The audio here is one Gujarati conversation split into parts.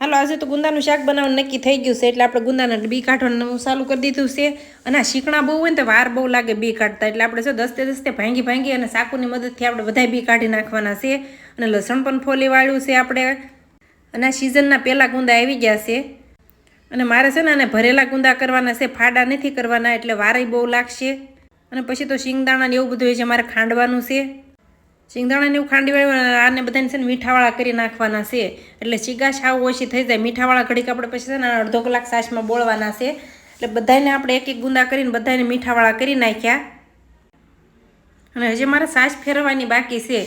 હાલો આજે તો ગુંદાનું શાક બનાવવાનું નક્કી થઈ ગયું છે એટલે આપણે ગુંદાના બી કાઢવાનું ચાલુ કરી દીધું છે અને આ શીકણા બહુ હોય ને તો વાર બહુ લાગે બી કાઢતા એટલે આપણે જો દસ્તે ભાંગી અને ચાકુની મદદથી આપણે બધા બી કાઢી નાખવાના છે અને લસણ પણ ફોલી વાળ્યું છે આપણે અને આ સિઝનના પહેલાં ગુંદા આવી ગયા છે અને મારે છે ને આને ભરેલા ગુંદા કરવાના છે, ફાડા નથી કરવાના એટલે વારેય બહુ લાગશે અને પછી તો શિંગદાણા ને એવું બધું હોય છે મારે ખાંડવાનું છે. શિંગદાણાને એવું ખાંડી વાળું આને બધાને છે ને મીઠાવાળા કરી નાખવાના છે એટલે ચીગાશ સાવ ઓછી થઈ જાય. મીઠાવાળા ઘડીક આપણે પછી છે ને અડધો કલાક છાશમાં બોળવાના છે એટલે બધાને આપણે એક એક ગુંદા કરીને બધાને મીઠાવાળા કરી નાખ્યા અને હજી મારે છાશ ફેરવવાની બાકી છે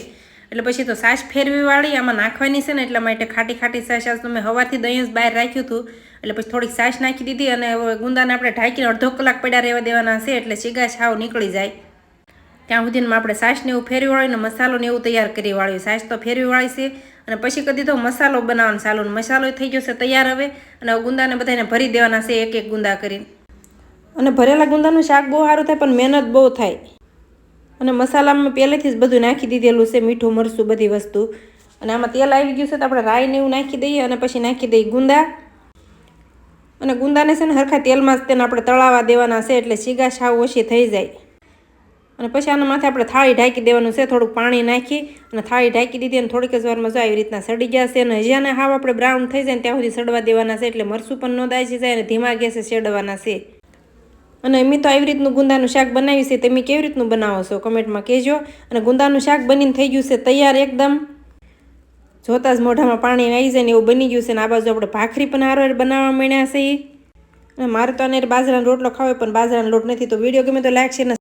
એટલે પછી તો છાશ ફેરવી વાળી આમાં નાખવાની છે ને એટલા માટે ખાટી ખાટી છાશ આજ તો મેં સવારથી દહીં જ બહાર રાખ્યું હતું એટલે પછી થોડીક છાશ નાખી દીધી અને ગુંદાને આપણે ઢાંકીને અડધો કલાક પડ્યા રહેવા દેવાના છે એટલે ચીગાશ સાવ નીકળી જાય. ત્યાં સુધીમાં આપણે છાશને એવું ફેરવી વાળીને મસાલો ને એવું તૈયાર કરી વાળ્યું. છાશ તો ફેરવી વાળી છે અને પછી કરી દીધો મસાલો બનાવવાનો ચાલુ. મસાલો થઈ ગયો છે તૈયાર હવે અને ગુંદાને બધાને ભરી દેવાના છે એક એક ગુંદા કરીને. અને ભરેલા ગુંદાનું શાક બહુ સારું થાય પણ મહેનત બહુ થાય અને મસાલામાં પહેલેથી જ બધું નાખી દીધેલું છે, મીઠું મરચું બધી વસ્તુ. અને આમાં તેલ આવી ગયું છે તો આપણે રાઈને એવું નાખી દઈએ અને પછી નાખી દઈએ ગુંદા અને ગુંદાને છે ને હરખા તેલમાં જ તેને આપણે તળાવવા દેવાના છે એટલે ચીગા સાવ ઓછી થઈ જાય. અને પછી આના માથે આપણે થાળી ઢાંકી દેવાનું છે, થોડુંક પાણી નાખી અને થાળી ઢાંકી દીધી અને થોડીક જ વારમાં જો આવી રીતના સડી ગયા છે અને હજી આને હાવ આપણે બ્રાઉન થઈ જાય ને ત્યાં સુધી સડવા દેવાના છે એટલે મરચું પણ ન દાજી જાય અને ધીમા ગેસે શેડવાના છે. અને અમે તો આવી રીતનું ગુંદાનું શાક બનાવી છે, તમે કેવી રીતનું બનાવો છો કમેન્ટમાં કહેજો. અને ગુંદાનું શાક બનીને થઈ ગયું છે તૈયાર એકદમ, જોતા જ મોઢામાં પાણી આવી જાય ને એવું બની ગયું છે. ને આ બાજુ આપણે ભાખરી પણ હારો બનાવવા માંડ્યા છે અને મારે તો આને બાજરાનો રોટલો ખાવો પણ બાજરાનો લોટ નથી. તો વિડીયો ગમે તો લાઈક છે ને